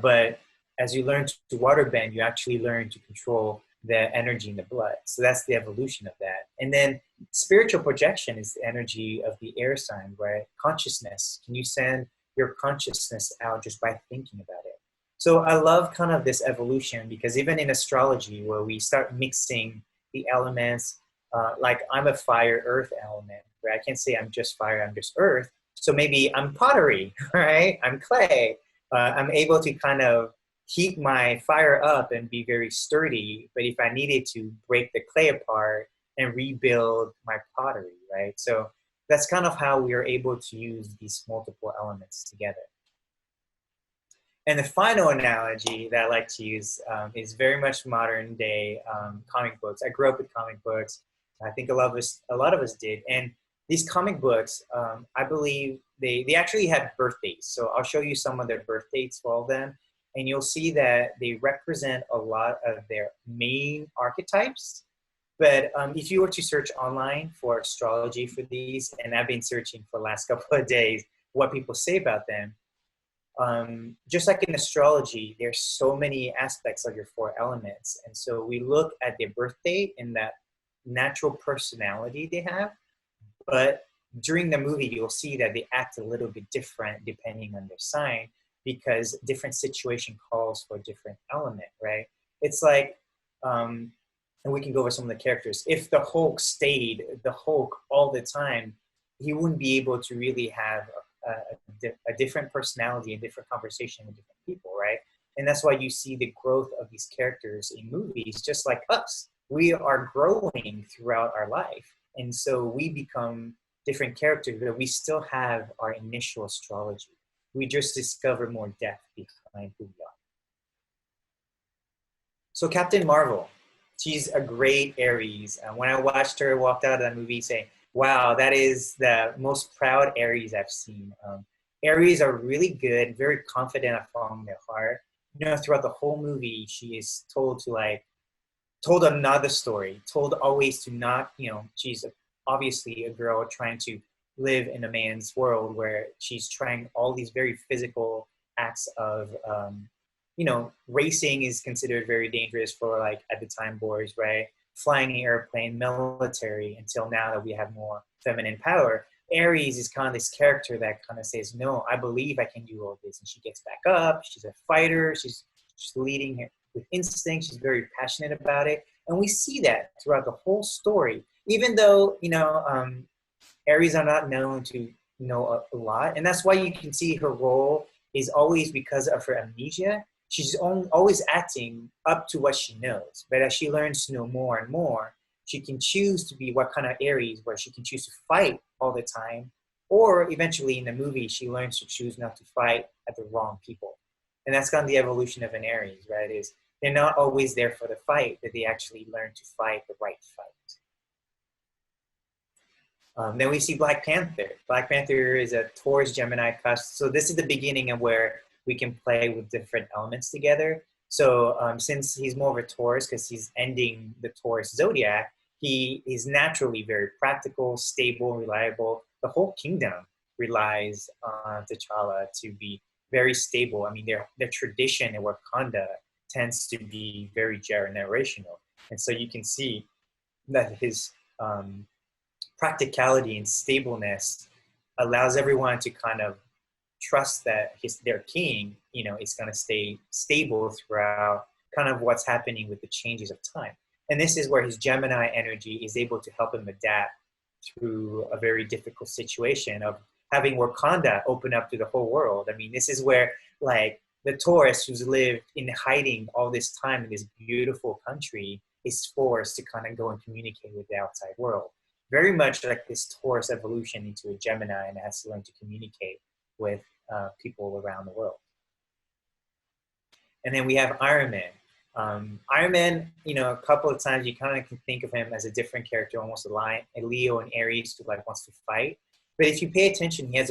But as you learn to water bend, you actually learn to control the energy in the blood. So that's the evolution of that. And then spiritual projection is the energy of the air sign, right? Consciousness. Can you send your consciousness out just by thinking about it? So I love kind of this evolution because even in astrology, where we start mixing the elements, like I'm a fire earth element, right? I can't say I'm just fire, I'm just earth. So maybe I'm pottery, right? I'm clay. I'm able to kind of heat my fire up and be very sturdy. But if I needed to break the clay apart and rebuild my pottery, right? So that's kind of how we are able to use these multiple elements together. And the final analogy that I like to use is very much modern day comic books. I grew up with comic books. I think a lot of us did. And these comic books, I believe they actually had birthdays. So I'll show you some of their birth dates for all of them. And you'll see that they represent a lot of their main archetypes. But if you were to search online for astrology for these, and I've been searching for the last couple of days, what people say about them, just like in astrology, there's so many aspects of your four elements. And so we look at their birth date and that natural personality they have. But during the movie, you'll see that they act a little bit different depending on their sign because different situation calls for a different element, right? It's like, and we can go over some of the characters. If the Hulk stayed the Hulk all the time, he wouldn't be able to really have a different personality, a different conversation with different people, right? And that's why you see the growth of these characters in movies, just like us. We are growing throughout our life. And so we become different characters, but we still have our initial astrology. We just discover more depth behind who we are. So Captain Marvel, she's a great Aries. When I watched her walked out of that movie saying, wow, that is the most proud Aries I've seen. Aries are really good, very confident of following their heart. You know, throughout the whole movie, she is told another story, told always to not, you know, she's obviously a girl trying to live in a man's world where she's trying all these very physical acts of, you know, racing is considered very dangerous for, like, at the time, boys, right? Flying an airplane, military, until now that we have more feminine power. Aries is kind of this character that kind of says, no, I believe I can do all this. And she gets back up. She's a fighter. She's leading with instinct. She's very passionate about it. And we see that throughout the whole story, even though, you know, Aries are not known to know a lot. And that's why you can see her role is always because of her amnesia. She's always acting up to what she knows. But as she learns to know more and more, she can choose to be what kind of Aries, where she can choose to fight all the time. Or eventually in the movie, she learns to choose not to fight at the wrong people. And that's kind of the evolution of an Aries, right? Is they're not always there for the fight, but they actually learn to fight the right fight. Then we see Black Panther. Black Panther is a Taurus Gemini cusp. So this is the beginning of where we can play with different elements together. So since he's more of a Taurus, because he's ending the Taurus zodiac, he is naturally very practical, stable, reliable. The whole kingdom relies on T'Challa to be very stable. I mean, their tradition in Wakanda tends to be very generational. And so you can see that his practicality and stableness allows everyone to kind of trust that their king, you know, is going to stay stable throughout kind of what's happening with the changes of time. And this is where his Gemini energy is able to help him adapt through a very difficult situation of having Wakanda open up to the whole world. I mean, this is where, like, the Taurus who's lived in hiding all this time in this beautiful country is forced to kind of go and communicate with the outside world. Very much like this Taurus evolution into a Gemini, and has to learn to communicate with people around the world. And then we have Iron Man. Iron Man, a couple of times you kind of can think of him as a different character, almost a Leo and Aries who like wants to fight. But if you pay attention, he's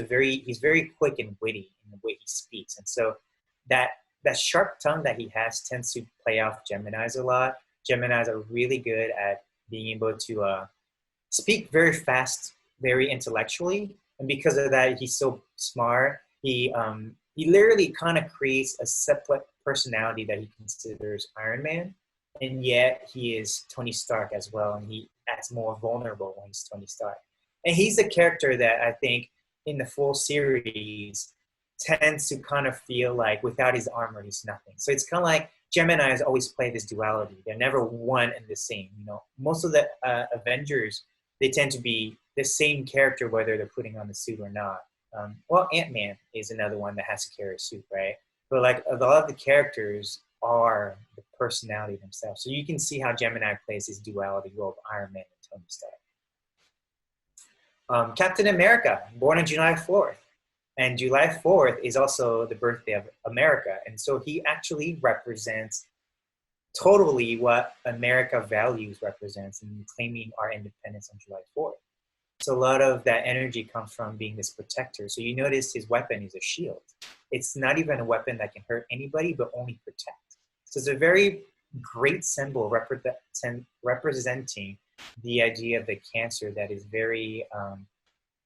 very quick and witty in the way he speaks. And so that sharp tongue that he has tends to play off Geminis a lot. Geminis are really good at being able to speak very fast, very intellectually. And because of that, he's so smart. He literally kind of creates a separate personality that he considers Iron Man, and yet he is Tony Stark as well, and he acts more vulnerable when he's Tony Stark. And he's the character that I think in the full series tends to kind of feel like without his armor, he's nothing. So it's kind of like Geminis always play this duality. They're never one and the same. Most of the Avengers, they tend to be the same character whether they're putting on the suit or not. Well, Ant-Man is another one that has to carry a suit, right? But like a lot of the characters are the personality themselves. So you can see how Gemini plays his duality role of Iron Man and Tony Stark. Captain America, born on July 4th. And July 4th is also the birthday of America. And so he actually represents totally what America values represents in claiming our independence on July 4th. So a lot of that energy comes from being this protector. So you notice his weapon is a shield. It's not even a weapon that can hurt anybody, but only protect. So it's a very great symbol representing the idea of the Cancer that is very,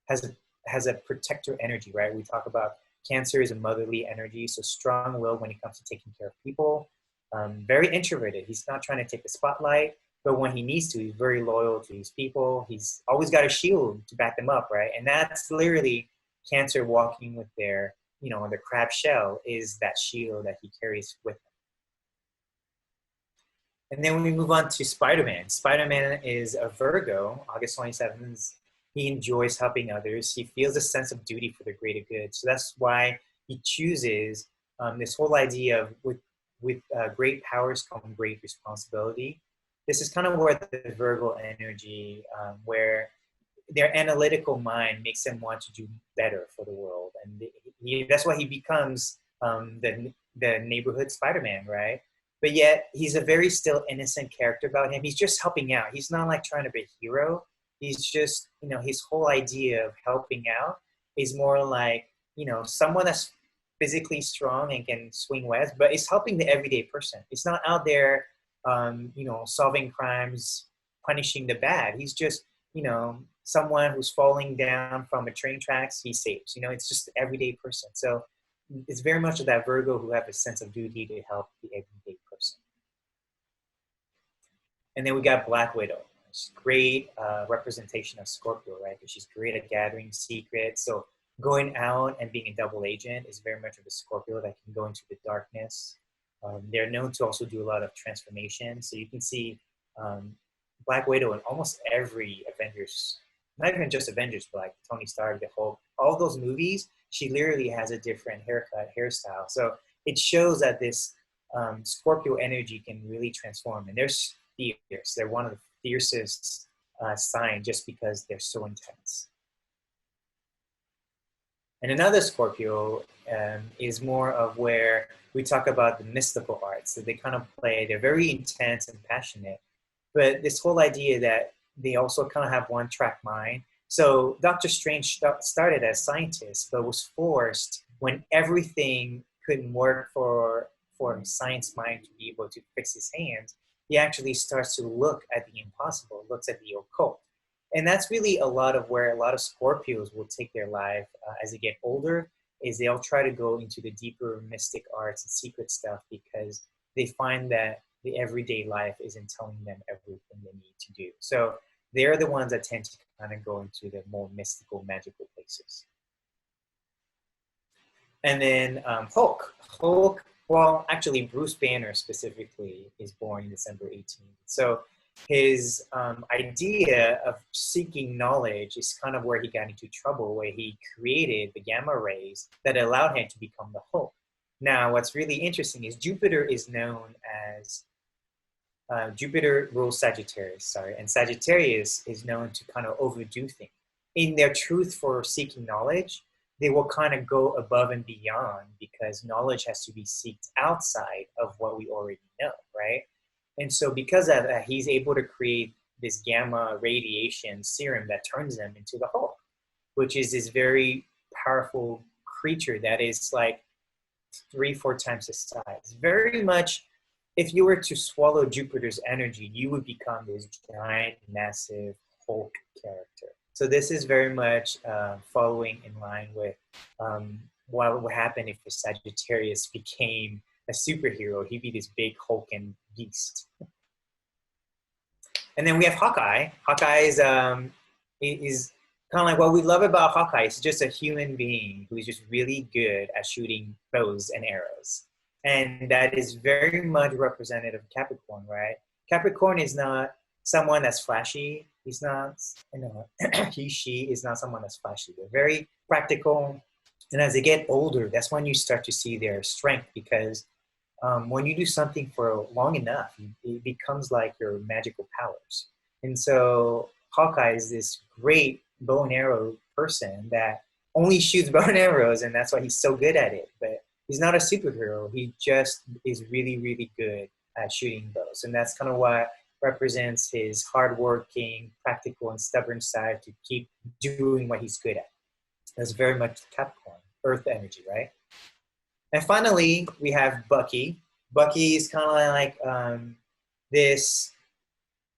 has a protector energy, right? We talk about Cancer is a motherly energy, so strong-willed when it comes to taking care of people. Very introverted. He's not trying to take the spotlight. But when he needs to, he's very loyal to his people. He's always got a shield to back them up, right? And that's literally Cancer walking with their, their crab shell is that shield that he carries with him. And then when we move on to Spider-Man. Spider-Man is a Virgo, August 27th. He enjoys helping others. He feels a sense of duty for the greater good. So that's why he chooses this whole idea of with great powers come great responsibility. This is kind of where the Virgo energy, where their analytical mind makes them want to do better for the world. And that's why he becomes the neighborhood Spider-Man, right? But yet he's a very still innocent character about him. He's just helping out. He's not like trying to be a hero. He's just, his whole idea of helping out is more like, someone that's physically strong and can swing webs, but it's helping the everyday person. It's not out there solving crimes, punishing the bad. He's just, someone who's falling down from a train tracks, he saves. It's just the everyday person. So it's very much of that Virgo who have a sense of duty to help the everyday person. And then we got Black Widow. She's great representation of Scorpio, right? Because she's great at gathering secrets. So going out and being a double agent is very much of a Scorpio that can go into the darkness. They're known to also do a lot of transformation. So you can see Black Widow in almost every Avengers, not even just Avengers, but like Tony Stark, the Hulk, all those movies, she literally has a different hairstyle. So it shows that this Scorpio energy can really transform. And they're fierce. They're one of the fiercest signs just because they're so intense. And another Scorpio is more of where we talk about the mystical arts. So they kind of they're very intense and passionate. But this whole idea that they also kind of have one-track mind. So Doctor Strange started as scientist, but was forced when everything couldn't work for his science mind to be able to fix his hands. He actually starts to look at the impossible, looks at the occult. And that's really a lot of where a lot of Scorpios will take their life as they get older, is they'll try to go into the deeper mystic arts and secret stuff because they find that the everyday life isn't telling them everything they need to do. So they're the ones that tend to kind of go into the more mystical, magical places. And then Hulk. Well, actually, Bruce Banner specifically is born December 18th. So his idea of seeking knowledge is kind of where he got into trouble, where he created the gamma rays that allowed him to become the Hulk. Now, what's really interesting is Jupiter is known as Jupiter rules Sagittarius, sorry, and Sagittarius is known to kind of overdo things. In their truth for seeking knowledge, they will kind of go above and beyond because knowledge has to be sought outside of what we already know, right? And so because of that, he's able to create this gamma radiation serum that turns them into the Hulk, which is this very powerful creature that is like 3-4 times the size. Very much, if you were to swallow Jupiter's energy, you would become this giant, massive Hulk character. So this is very much following in line with what would happen if a Sagittarius became a superhero. He'd be this big hulking beast. And then we have Hawkeye. Hawkeye is kind of like what we love about Hawkeye. He's just a human being who is just really good at shooting bows and arrows. And that is very much representative of Capricorn, right? Capricorn is not someone that's flashy. He's not, she is not someone that's flashy. They're very practical. And as they get older, that's when you start to see their strength because when you do something for long enough, it becomes like your magical powers. And so Hawkeye is this great bow and arrow person that only shoots bow and arrows, and that's why he's so good at it. But he's not a superhero. He just is really, really good at shooting bows. And that's kind of what represents his hardworking, practical, and stubborn side to keep doing what he's good at. That's very much Capricorn, Earth energy, right? And finally, we have Bucky. Bucky is kind of like this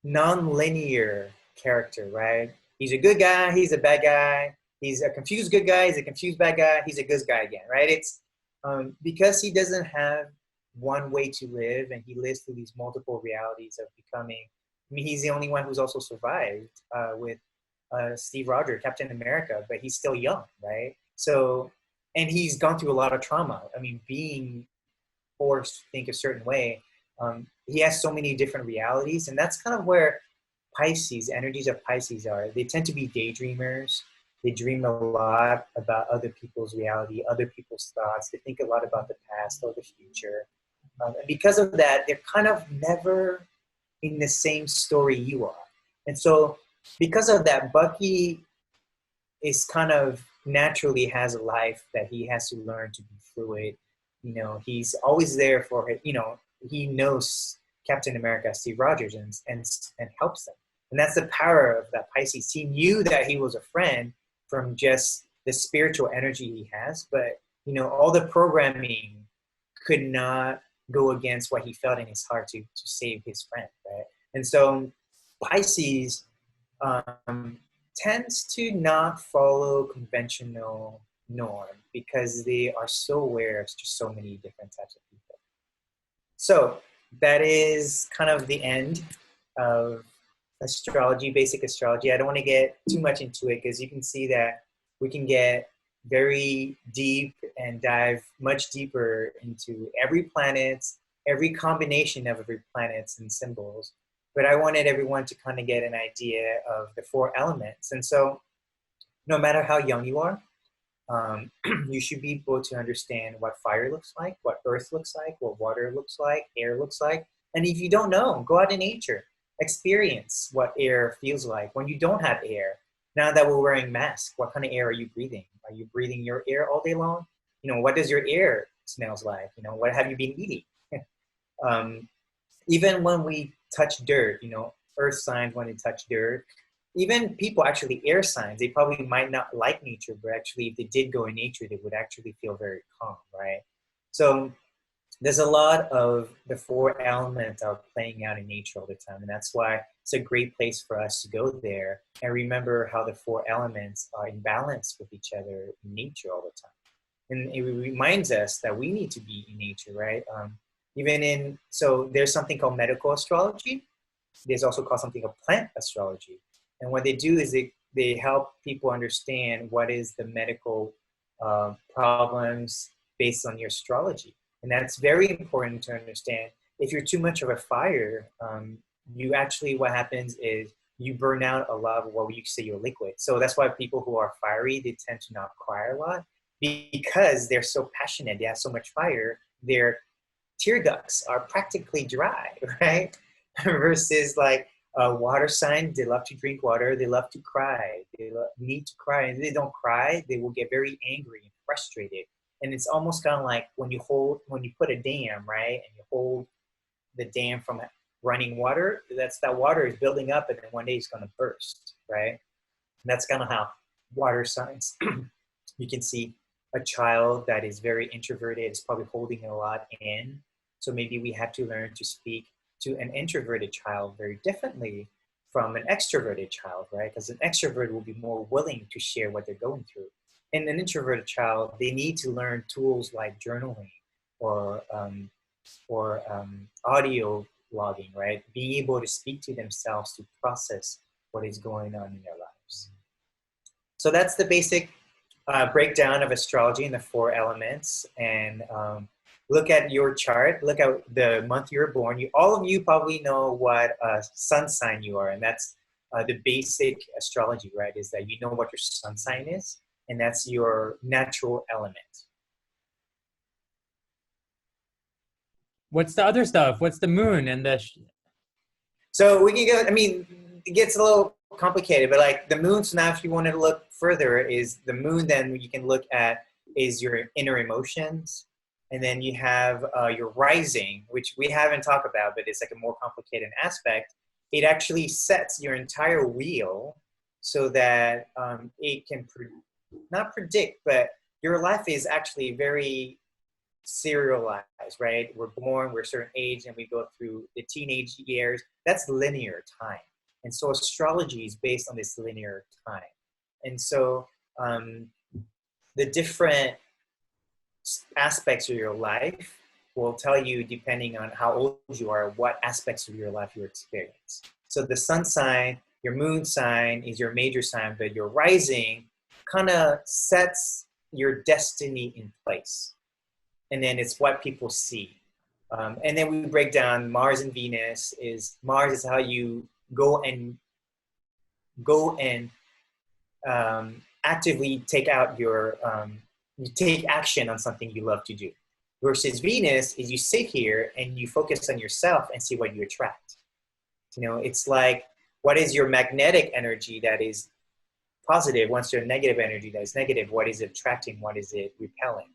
non-linear character, right? He's a good guy, he's a bad guy. He's a confused good guy, he's a confused bad guy, he's a good guy again, right? It's because he doesn't have one way to live and he lives through these multiple realities of becoming, I mean, he's the only one who's also survived with Steve Rogers, Captain America, but he's still young, right? So, and he's gone through a lot of trauma. I mean, being forced to think a certain way, he has so many different realities, and that's kind of where Pisces, energies of Pisces are. They tend to be daydreamers. They dream a lot about other people's reality, other people's thoughts. They think a lot about the past or the future. And because of that, they're kind of never in the same story you are. And so because of that, Bucky is kind of naturally has a life that he has to learn to be fluid. You know, he's always there for it. You know, he knows Captain America, Steve Rogers, and helps them. And that's the power of that Pisces. He knew that he was a friend from just the spiritual energy he has, but you know, all the programming could not go against what he felt in his heart to save his friend, right? And so Pisces tends to not follow conventional norm because they are so aware of just so many different types of people. So that is kind of the end of astrology, basic astrology. I don't want to get too much into it because you can see that we can get very deep and dive much deeper into every planet, every combination of every planets and symbols. But I wanted everyone to kind of get an idea of the 4 elements. And so no matter how young you are, you should be able to understand what fire looks like, what earth looks like, what water looks like, air looks like. And if you don't know, go out in nature. Experience what air feels like when you don't have air. Now that we're wearing masks, what kind of air are you breathing? Are you breathing your air all day long? You know, what does your air smells like? You know, what have you been eating? Even when we touch dirt, you know, earth signs when they touch dirt, even people actually air signs, they probably might not like nature, but actually if they did go in nature, they would actually feel very calm, right? So there's a lot of the 4 elements are playing out in nature all the time. And that's why it's a great place for us to go there and remember how the 4 elements are in balance with each other in nature all the time. And it reminds us that we need to be in nature, right? So there's something called medical astrology. There's also called something called plant astrology. And what they do is they help people understand what is the medical problems based on your astrology. And that's very important to understand. If you're too much of a fire, you actually, what happens is you burn out a lot of what you say you're liquid. So that's why people who are fiery, they tend to not cry a lot because they're so passionate. They have so much fire. Their tear ducts are practically dry, right? versus like a water sign, they love to drink water, they love to cry, need to cry, and if they don't cry, they will get very angry and frustrated. And it's almost kind of like when you put a dam, right, and you hold the dam from running water, that water is building up, and then one day it's going to burst, right? And that's kind of how water signs. You can see a child that is very introverted is probably holding a lot in. So maybe we have to learn to speak to an introverted child very differently from an extroverted child, right? Because an extrovert will be more willing to share what they're going through. And an introverted child, they need to learn tools like journaling or audio logging, right? Being able to speak to themselves to process what is going on in their lives. So that's the basic breakdown of astrology and the 4 elements. And look at your chart. Look at the month you were born. All of you probably know what sun sign you are, and that's the basic astrology, right? Is that you know what your sun sign is, and that's your natural element. What's the other stuff? What's the moon and the? So we can go. I mean, it gets a little complicated, but like the moon. So now, if you want to look further, is the moon. Then you can look at is your inner emotions, and then you have your rising, which we haven't talked about, but it's like a more complicated aspect. It actually sets your entire wheel so that it can not predict, but your life is actually very serialized, right? We're born, we're a certain age, and we go through the teenage years. That's linear time. And so astrology is based on this linear time. And so the different aspects of your life will tell you, depending on how old you are, what aspects of your life you experience. So the sun sign, your moon sign is your major sign, but your rising kind of sets your destiny in place. And then it's what people see. And then we break down Mars and Venus. Mars is how you go and actively take out you take action on something you love to do. Versus Venus is you sit here and you focus on yourself and see what you attract. You know, it's like, what is your magnetic energy that is positive? What's your negative energy that is negative? What is it attracting? What is it repelling?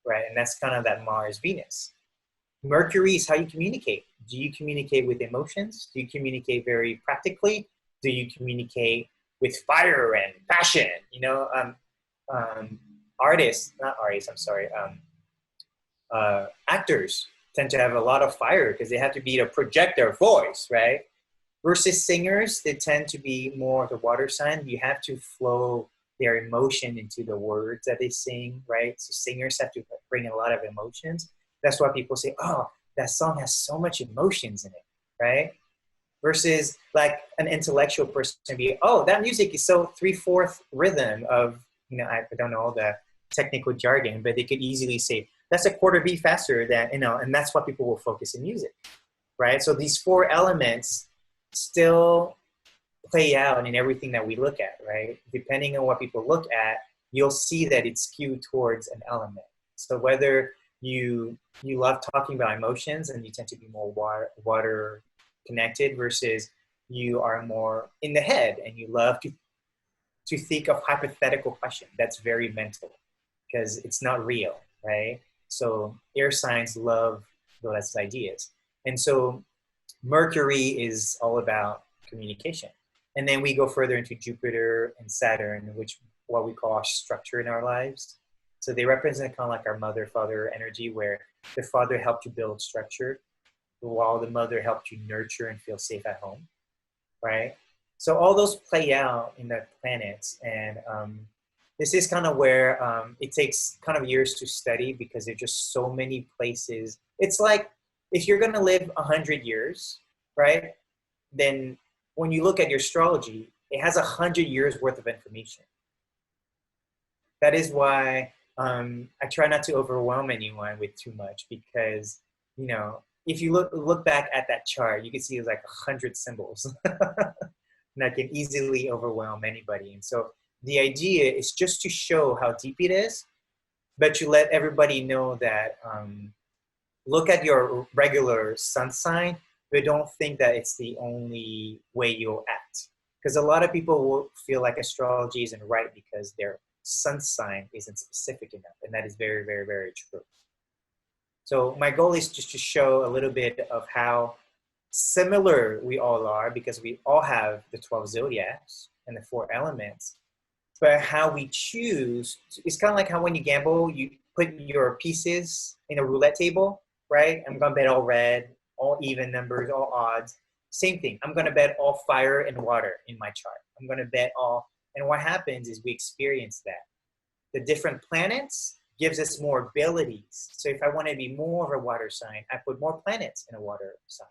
Right? And that's kind of that Mars-Venus. Mercury is how you communicate. Do you communicate with emotions? Do you communicate very practically? Do you communicate with fire and passion? You know, actors tend to have a lot of fire because they have to be to project their voice, right? Versus singers, they tend to be more of the water sign. You have to flow their emotion into the words that they sing, right? So singers have to bring a lot of emotions. That's why people say, oh, that song has so much emotions in it, right? Versus like an intellectual person be, oh, that music is so 3/4 rhythm of, you know, I don't know all the technical jargon, but they could easily say, that's a quarter beat faster than, you know, and that's what people will focus in music, right? So these 4 elements still play out in everything that we look at, right? Depending on what people look at, you'll see that it's skewed towards an element. So whether you love talking about emotions and you tend to be more water connected versus you are more in the head and you love to think of hypothetical questions, that's very mental because it's not real, right? So air signs love those ideas. And so Mercury is all about communication. And then we go further into Jupiter and Saturn, which what we call structure in our lives. So they represent kind of like our mother, father energy, where the father helped you build structure, while the mother helped you nurture and feel safe at home, right? So all those play out in the planets. And this is kind of where it takes kind of years to study because there's just so many places. It's like if you're going to live 100 years, right, then when you look at your astrology, it has 100 years worth of information. That is why I try not to overwhelm anyone with too much because, you know, if you look back at that chart, you can see it's like 100 symbols that can easily overwhelm anybody. And so the idea is just to show how deep it is, but to let everybody know that look at your regular sun sign, but don't think that it's the only way you'll act. Because a lot of people will feel like astrology isn't right because their sun sign isn't specific enough. And that is very, very, very true. So my goal is just to show a little bit of how similar we all are, because we all have the 12 zodiacs and the 4 elements. But how we choose, it's kind of like how when you gamble, you put your pieces in a roulette table, right? I'm going to bet all red, all even numbers, all odds. Same thing. I'm going to bet all fire and water in my chart. I'm going to bet all, and what happens is we experience that. The different planets gives us more abilities. So if I want to be more of a water sign, I put more planets in a water sign.